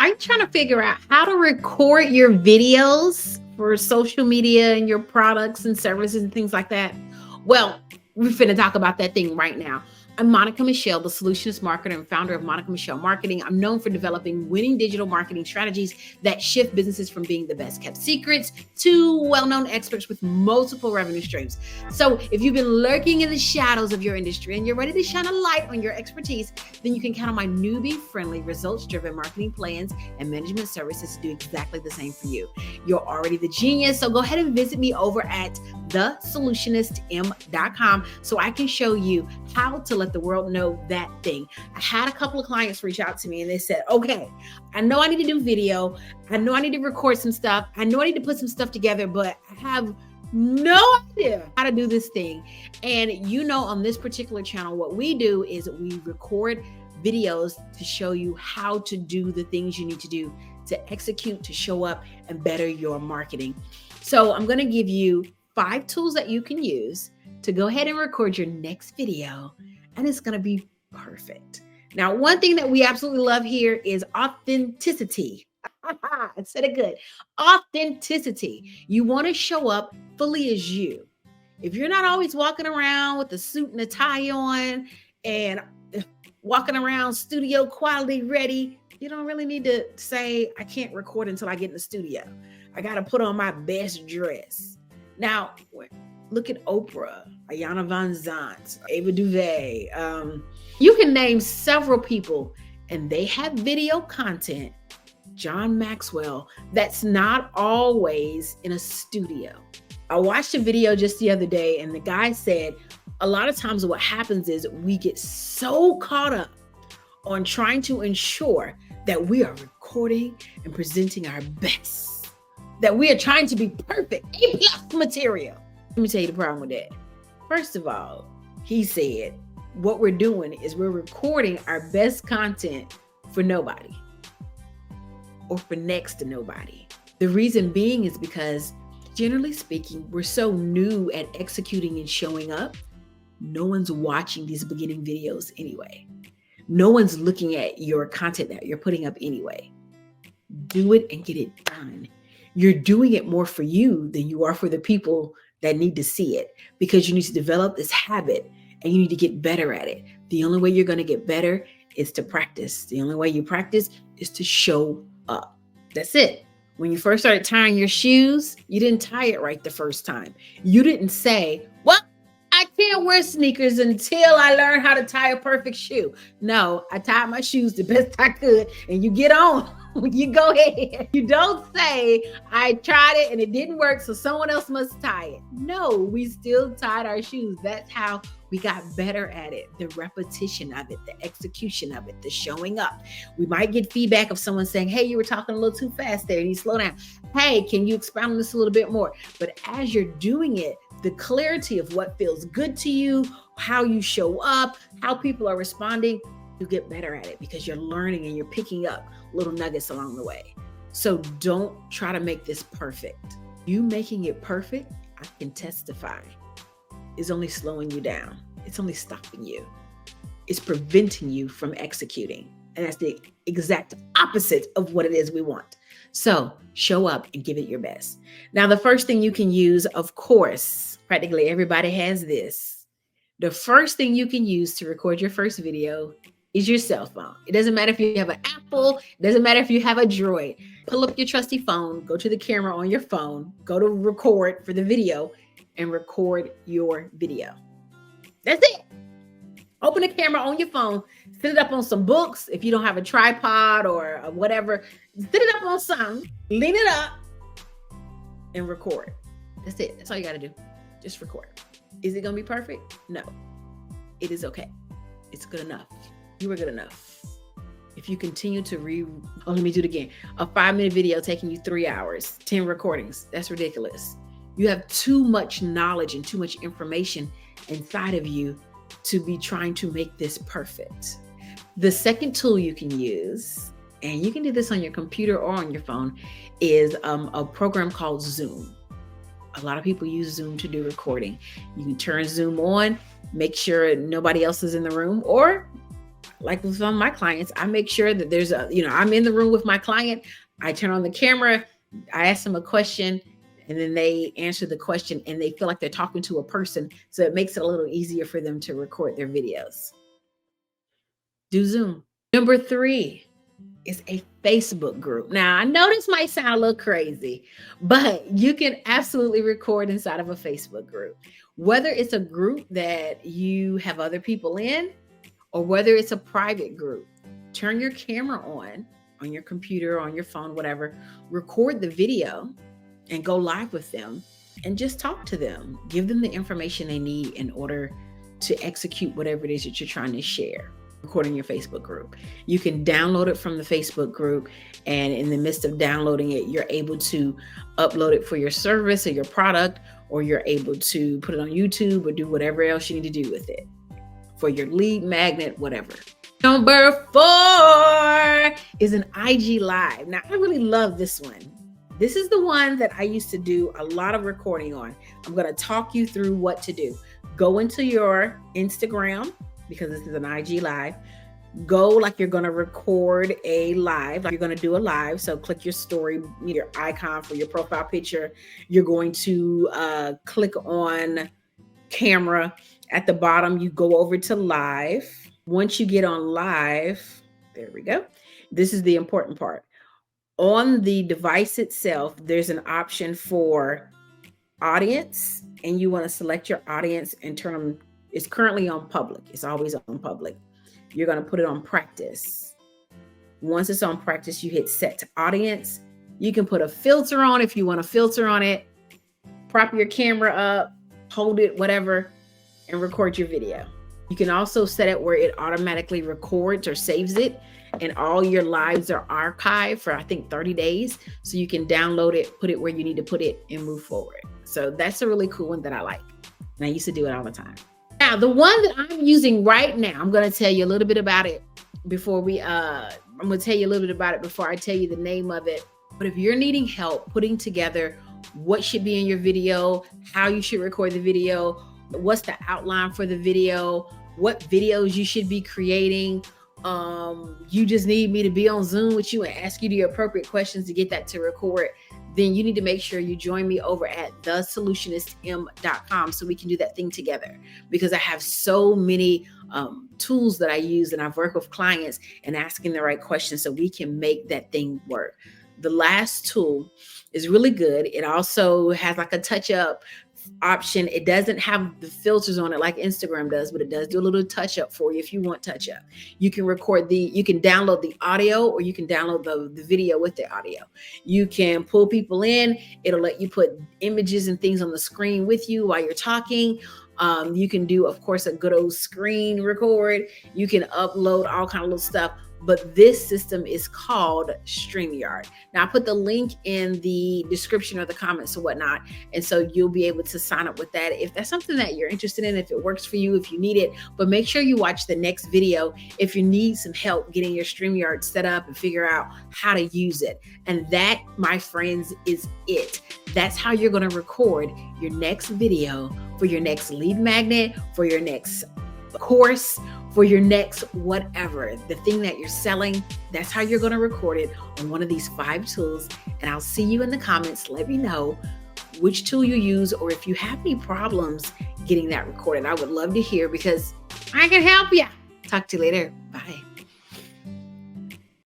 Are you trying to figure out how to record your videos for social media and your products and services and things like that? Well, we're finna talk about that thing right now. I'm Monica Michelle, the solutionist marketer and founder of Monica Michelle Marketing. I'm known for developing winning digital marketing strategies that shift businesses from being the best kept secrets to well-known experts with multiple revenue streams. So if you've been lurking in the shadows of your industry and you're ready to shine a light on your expertise, then you can count on my newbie-friendly, results-driven marketing plans and management services to do exactly the same for you. You're already the genius, so go ahead and visit me over at thesolutionistm.com so I can show you how to let the world know that thing. I had a couple of clients reach out to me and they said, okay, I know I need to do video. I know I need to record some stuff. I know I need to put some stuff together, but I have no idea how to do this thing. And on this particular channel, what we do is we record videos to show you how to do the things you need to do to execute, to show up and better your marketing. So I'm going to give you 5 tools that you can use to go ahead and record your next video, and it's going to be perfect. Now, one thing that we absolutely love here is authenticity. I said it good. Authenticity. You want to show up fully as you. If you're not always walking around with a suit and a tie on and walking around studio quality ready, you don't really need to say, I can't record until I get in the studio. I got to put on my best dress. Now, look at Oprah, Iyanla Vanzant, Ava DuVernay. You can name several people, and they have video content. John Maxwell, that's not always in a studio. I watched a video just the other day, and the guy said, a lot of times what happens is we get so caught up on trying to ensure that we are recording and presenting our best, that we are trying to be perfect, A+ material. Let me tell you the problem with that. First of all, he said, what we're doing is we're recording our best content for nobody or for next to nobody. The reason being is because, generally speaking, we're so new at executing and showing up. No one's watching these beginning videos anyway. No one's looking at your content that you're putting up anyway. Do it and get it done. You're doing it more for you than you are for the people that need to see it, because you need to develop this habit and you need to get better at it. The only way you're going to get better is to practice. The only way you practice is to show up. That's it. When you first started tying your shoes, you didn't tie it right the first time. You didn't say, well, I can't wear sneakers until I learn how to tie a perfect shoe. No, I tied my shoes the best I could, and you get on. You go ahead. You don't say, I tried it and it didn't work, so someone else must tie it. No, we still tied our shoes. That's how we got better at it. The repetition of it, the execution of it, the showing up. We might get feedback of someone saying, hey, you were talking a little too fast there. You need to slow down. Hey, can you expound on this a little bit more? But as you're doing it, the clarity of what feels good to you, how you show up, how people are responding, you get better at it because you're learning and you're picking up little nuggets along the way. So don't try to make this perfect. You making it perfect, I can testify, is only slowing you down. It's only stopping you. It's preventing you from executing. And that's the exact opposite of what it is we want. So show up and give it your best. Now, the first thing you can use, of course, practically everybody has this. The first thing you can use to record your first video is your cell phone. It doesn't matter if you have an Apple. It doesn't matter if you have a Droid. Pull up your trusty phone, go to the camera on your phone, go to record for the video, and record your video. That's it. Open the camera on your phone, set it up on some books. If you don't have a tripod or whatever, set it up on something, lean it up, and record. That's it. That's all you got to do. Just record. Is it going to be perfect? No. It is okay. It's good enough. You were good enough. If you continue to let me do it again. A 5-minute video taking you 3 hours, 10 recordings. That's ridiculous. You have too much knowledge and too much information inside of you to be trying to make this perfect. The second tool you can use, and you can do this on your computer or on your phone, is a program called Zoom. A lot of people use Zoom to do recording. You can turn Zoom on, make sure nobody else is in the room, or Like with some of my clients, I make sure that there's I'm in the room with my client. I turn on the camera, I ask them a question, and then they answer the question and they feel like they're talking to a person. So it makes it a little easier for them to record their videos. Do Zoom. Number 3 is a Facebook group. Now, I know this might sound a little crazy, but you can absolutely record inside of a Facebook group. Whether it's a group that you have other people in, or whether it's a private group, turn your camera on your computer, on your phone, whatever, record the video and go live with them and just talk to them. Give them the information they need in order to execute whatever it is that you're trying to share. Recording your Facebook group. You can download it from the Facebook group, and in the midst of downloading it, you're able to upload it for your service or your product, or you're able to put it on YouTube or do whatever else you need to do with it for your lead magnet, whatever. Number 4 is an IG Live. Now, I really love this one. This is the one that I used to do a lot of recording on. I'm going to talk you through what to do. Go into your Instagram, because this is an IG Live. Go like you're going to record a live, like you're going to do a live. So click your story, your icon for your profile picture. You're going to click on camera. At the bottom, you go over to live. Once you get on live, there we go. This is the important part. On the device itself, there's an option for audience, and you want to select your audience and turn them. It's currently on public. It's always on public. You're going to put it on practice. Once it's on practice, you hit set to audience. You can put a filter on if you want a filter on it. Prop your camera up, hold it, whatever, and record your video. You can also set it where it automatically records or saves it, and all your lives are archived for, I think, 30 days. So you can download it, put it where you need to put it, and move forward. So that's a really cool one that I like. And I used to do it all the time. Now, the one that I'm using right now, I'm going to tell you a little bit about it before I tell you the name of it. But if you're needing help putting together what should be in your video, how you should record the video, what's the outline for the video, what videos you should be creating, you just need me to be on Zoom with you and ask you the appropriate questions to get that to record, then you need to make sure you join me over at thesolutionistm.com so we can do that thing together, because I have so many tools that I use, and I've worked with clients and asking the right questions so we can make that thing work. The last tool is really good. It also has like a touch up option. It doesn't have the filters on it like Instagram does, but it does do a little touch up for you if you want touch up. You can download the audio, or you can download the video with the audio. You can pull people in. It'll let you put images and things on the screen with you while you're talking. You can do, of course, a good old screen record. You can upload all kind of little stuff. But this system is called StreamYard. Now, I put the link in the description or the comments or whatnot. And so you'll be able to sign up with that if that's something that you're interested in, if it works for you, if you need it. But make sure you watch the next video if you need some help getting your StreamYard set up and figure out how to use it. And that, my friends, is it. That's how you're going to record your next video for your next lead magnet, for your next course, for your next whatever, the thing that you're selling. That's how you're going to record it on one of these 5 tools. And I'll see you in the comments. Let me know which tool you use, or if you have any problems getting that recorded. I would love to hear, because I can help you. Talk to you later. Bye.